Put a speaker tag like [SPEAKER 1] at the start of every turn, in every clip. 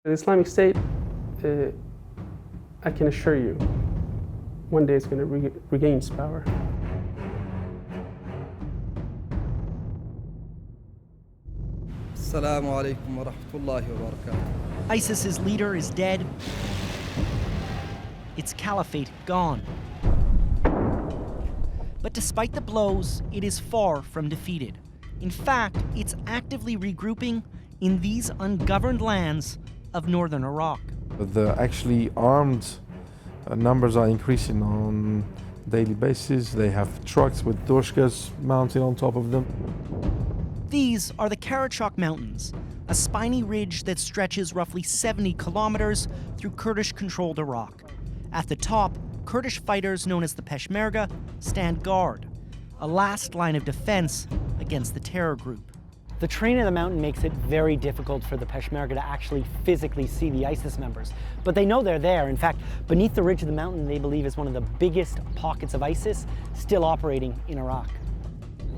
[SPEAKER 1] The Islamic State, I can assure you, one day it's going to regain its power.
[SPEAKER 2] Assalamu alaikum wa rahmatullahi wa barakatuh.
[SPEAKER 3] ISIS's leader is dead. Its caliphate gone. But despite the blows, it is far from defeated. In fact, it's actively regrouping in these ungoverned lands of northern Iraq.
[SPEAKER 4] The actually armed numbers are increasing on a daily basis. They have trucks with doshkas mounted on top of them.
[SPEAKER 3] These are the Karachok Mountains, a spiny ridge that stretches roughly 70 kilometers through Kurdish-controlled Iraq. At the top, Kurdish fighters known as the Peshmerga stand guard, a last line of defense against the terror group.
[SPEAKER 5] The terrain of the mountain makes it very difficult for the Peshmerga to actually physically see the ISIS members. But they know they're there. In fact, beneath the ridge of the mountain, they believe is one of the biggest pockets of ISIS still operating in Iraq.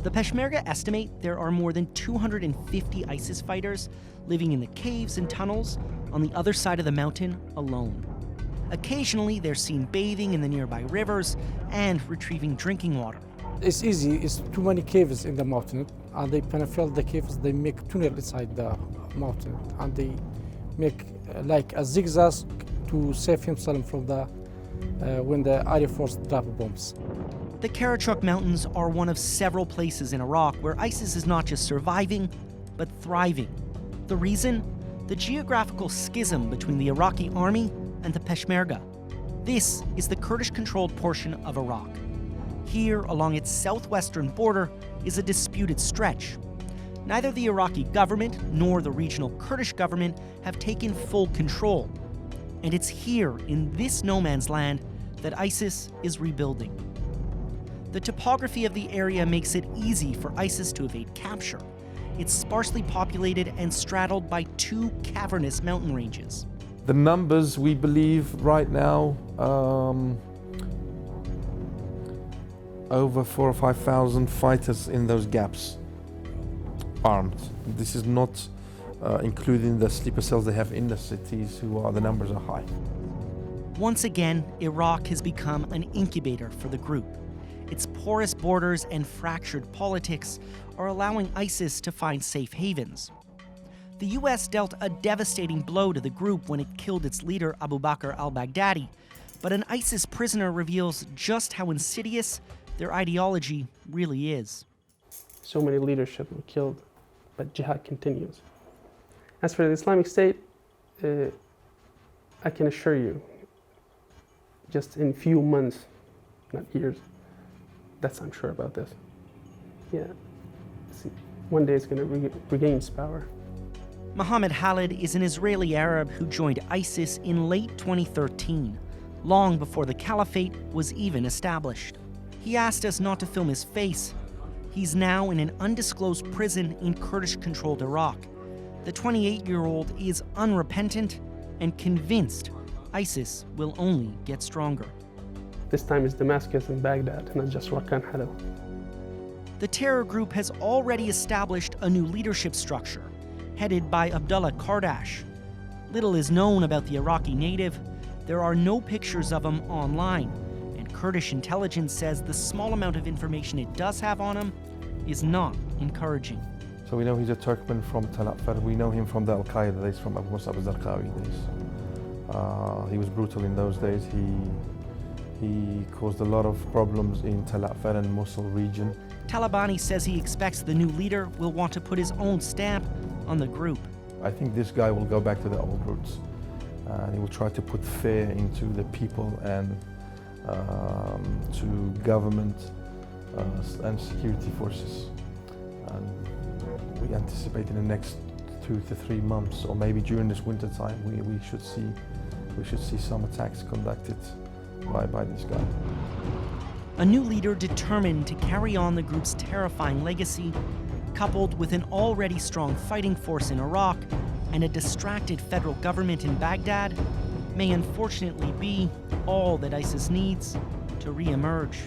[SPEAKER 3] The Peshmerga estimate there are more than 250 ISIS fighters living in the caves and tunnels on the other side of the mountain alone. Occasionally, they're seen bathing in the nearby rivers and retrieving drinking water.
[SPEAKER 6] It's easy, it's too many caves in the mountain, and they penetrate the caves, they make tunnel inside the mountain, and they make like a zigzag to save himself from the when the Air Force drop bombs.
[SPEAKER 3] The Karachok Mountains are one of several places in Iraq where ISIS is not just surviving, but thriving. The reason? The geographical schism between the Iraqi army and the Peshmerga. This is the Kurdish-controlled portion of Iraq. Here, along its southwestern border, is a disputed stretch. Neither the Iraqi government nor the regional Kurdish government have taken full control. And it's here, in this no man's land, that ISIS is rebuilding. The topography of the area makes it easy for ISIS to evade capture. It's sparsely populated and straddled by two cavernous mountain ranges.
[SPEAKER 4] The numbers, we believe right now, over 4,000 or 5,000 fighters in those gaps, armed. This is not including the sleeper cells they have in the cities, the numbers are high.
[SPEAKER 3] Once again, Iraq has become an incubator for the group. Its porous borders and fractured politics are allowing ISIS to find safe havens. The US dealt a devastating blow to the group when it killed its leader Abu Bakr al-Baghdadi, but an ISIS prisoner reveals just how insidious their ideology really is.
[SPEAKER 1] So many leadership were killed, but jihad continues. As for the Islamic State, I can assure you, just in few months, not years, I'm sure about this. Yeah, one day it's going to regain its power.
[SPEAKER 3] Mohammed Khalid is an Israeli Arab who joined ISIS in late 2013, long before the caliphate was even established. He asked us not to film his face. He's now in an undisclosed prison in Kurdish-controlled Iraq. The 28-year-old is unrepentant and convinced ISIS will only get stronger.
[SPEAKER 1] This time it's Damascus and Baghdad, not just Rakan Halab.
[SPEAKER 3] The terror group has already established a new leadership structure, headed by Abdullah Kardash. Little is known about the Iraqi native. There are no pictures of him online, and Kurdish intelligence says the small amount of information it does have on him is not encouraging.
[SPEAKER 4] So we know he's a Turkmen from caliphate. We know him from the Al-Qaeda days, from Abu Musab al-Zarqawi days. He was brutal in those days. He caused a lot of problems in caliphate and Mosul region.
[SPEAKER 3] Talabani says he expects the new leader will want to put his own stamp on the group.
[SPEAKER 4] I think this guy will go back to the old roots, and he will try to put fear into the people and to government and security forces. And we anticipate in the next 2 to 3 months, or maybe during this winter time, we should see some attacks conducted by this guy.
[SPEAKER 3] A new leader determined to carry on the group's terrifying legacy, coupled with an already strong fighting force in Iraq and a distracted federal government in Baghdad, may unfortunately be all that ISIS needs to re-emerge.